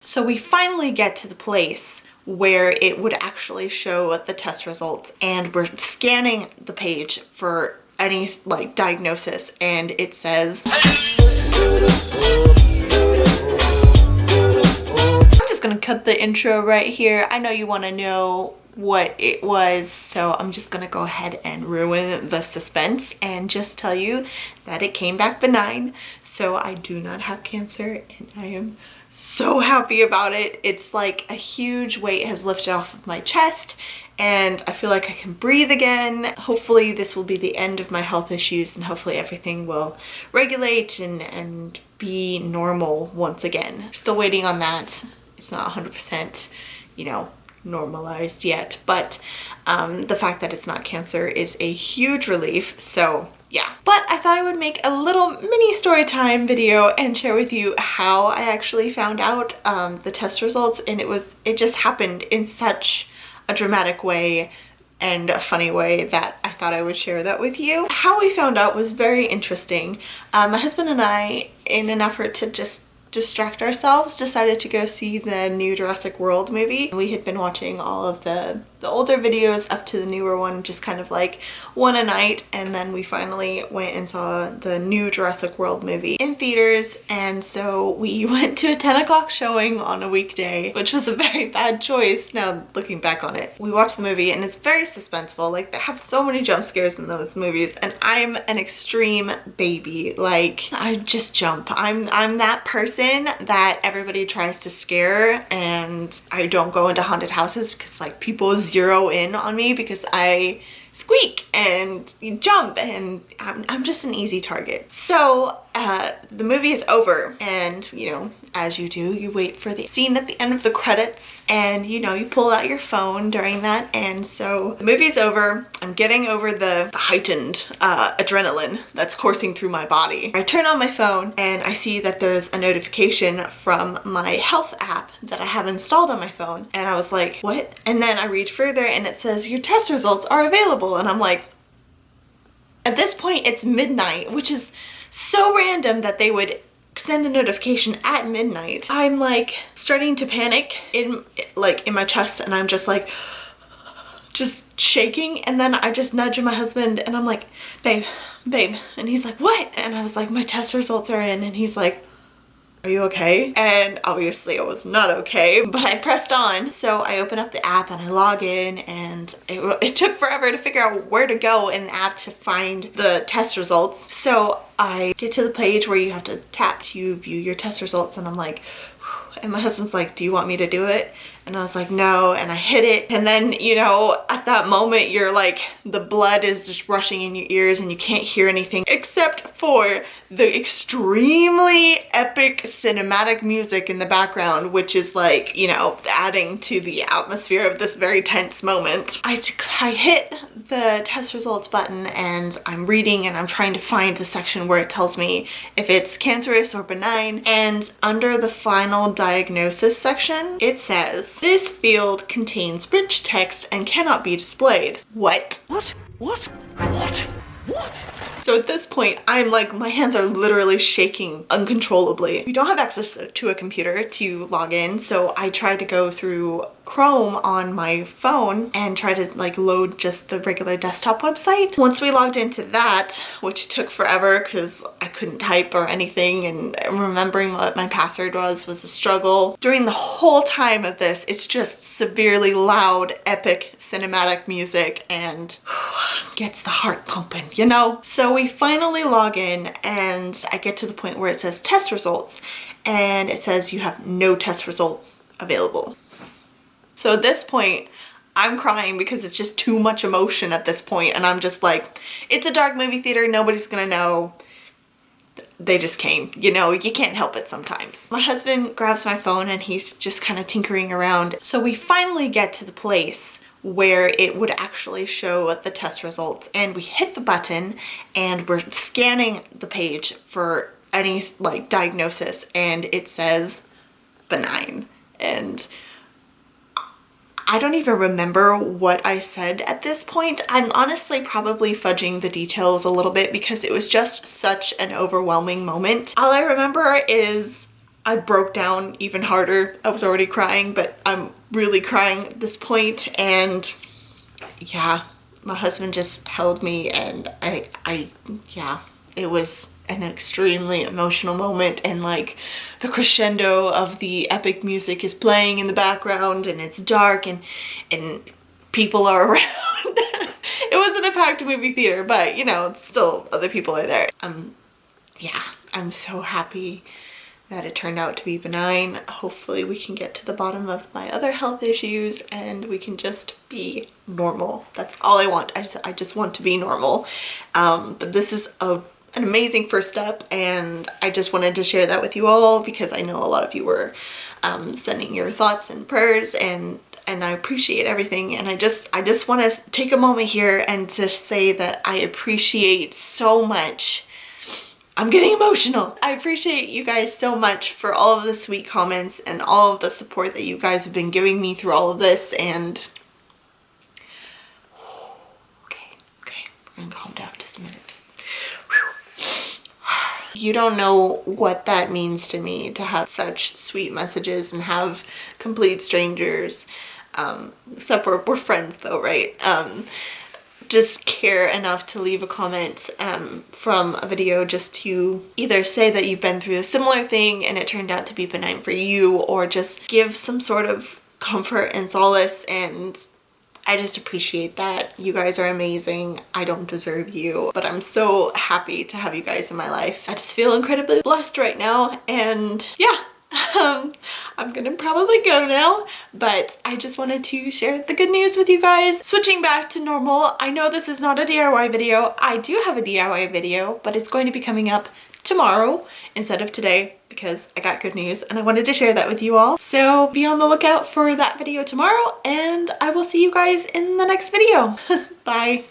So we finally get to the place where it would actually show the test results, and we're scanning the page for any like diagnosis, and it says, I'm just gonna cut the intro right here. I know you want to know what it was, so I'm just gonna go ahead and ruin the suspense and just tell you that it came back benign. So I do not have cancer, and I am so happy about it. It's like a huge weight has lifted off of my chest, and I feel like I can breathe again. Hopefully this will be the end of my health issues, and hopefully everything will regulate and be normal once again. Still waiting on that. It's not 100%, you know, normalized yet, but the fact that it's not cancer is a huge relief. So yeah, but I thought I would make a little mini story time video and share with you how I actually found out the test results, and it just happened in such a dramatic way and a funny way that I thought I would share that with you. How we found out was very interesting. My husband and I, in an effort to just distract ourselves, decided to go see the new Jurassic World movie. We had been watching all of the older videos up to the newer one, just kind of like one a night, and then we finally went and saw the new Jurassic World movie in theaters. And so we went to a 10 o'clock showing on a weekday, which was a very bad choice now looking back on it. We watched the movie and it's very suspenseful. Like, they have so many jump scares in those movies, and I'm an extreme baby. Like, I just jump. I'm that person that everybody tries to scare, and I don't go into haunted houses because like people zero in on me because I squeak and jump, and I'm just an easy target. So the movie is over, and you know, as you do, you wait for the scene at the end of the credits, and you know, you pull out your phone during that. And so the movie's over. I'm getting over the heightened adrenaline that's coursing through my body. I turn on my phone and I see that there's a notification from my health app that I have installed on my phone, and I was like, what? And then I read further and it says your test results are available, and I'm like, at this point it's midnight, which is so random that they would send a notification at midnight. I'm like starting to panic in my chest, and I'm just like just shaking, and then I just nudge my husband and I'm like, babe, and he's like, what? And I was like, my test results are in, and he's like, are you okay? And obviously I was not okay, but I pressed on. So I open up the app and I log in, and it took forever to figure out where to go in the app to find the test results. So I get to the page where you have to tap to view your test results, and I'm like, whew. And my husband's like, do you want me to do it? And I was like, no, and I hit it. And then, you know, at that moment, you're like, the blood is just rushing in your ears and you can't hear anything except for the extremely epic cinematic music in the background, which is like, you know, adding to the atmosphere of this very tense moment. I hit the test results button, and I'm reading, and I'm trying to find the section where it tells me if it's cancerous or benign. And under the final diagnosis section, it says, this field contains rich text and cannot be displayed. What? What? So at this point, I'm like, my hands are literally shaking uncontrollably. We don't have access to a computer to log in, so I tried to go through Chrome on my phone and try to like load just the regular desktop website. Once we logged into that, which took forever because I couldn't type or anything, and remembering what my password was a struggle. During the whole time of this, it's just severely loud, epic cinematic music, and gets the heart pumping, you know? So we finally log in, and I get to the point where it says test results, and it says you have no test results available. So at this point, I'm crying because it's just too much emotion at this point, and I'm just like, it's a dark movie theater, nobody's gonna know. They just came, you know, you can't help it sometimes. My husband grabs my phone and he's just kind of tinkering around. So we finally get to the place where it would actually show the test results, and we hit the button and we're scanning the page for any like diagnosis, and it says benign. And I don't even remember what I said at this point. I'm honestly probably fudging the details a little bit because it was just such an overwhelming moment. All I remember is I broke down even harder. I was already crying, but I'm really crying at this point. And yeah, my husband just held me, and yeah, it was an extremely emotional moment. And like the crescendo of the epic music is playing in the background, and it's dark, and people are around. It wasn't a packed movie theater, but you know, still other people are there. Yeah, I'm so happy that it turned out to be benign. Hopefully we can get to the bottom of my other health issues and we can just be normal. That's all I want. I just want to be normal. But this is an amazing first step, and I just wanted to share that with you all because I know a lot of you were sending your thoughts and prayers, and I appreciate everything. And I just want to take a moment here and just say that I appreciate so much. I'm getting emotional. I appreciate you guys so much for all of the sweet comments and all of the support that you guys have been giving me through all of this. And okay, we're gonna calm down just a minute. You don't know what that means to me, to have such sweet messages and have complete strangers, except we're friends though, right? Just care enough to leave a comment from a video just to either say that you've been through a similar thing and it turned out to be benign for you, or just give some sort of comfort and solace. And I just appreciate that. You guys are amazing. I don't deserve you, but I'm so happy to have you guys in my life. I just feel incredibly blessed right now, and yeah. I'm gonna probably go now, but I just wanted to share the good news with you guys. Switching back to normal, I know this is not a DIY video. I do have a DIY video, but it's going to be coming up tomorrow instead of today because I got good news and I wanted to share that with you all. So be on the lookout for that video tomorrow, and I will see you guys in the next video. Bye.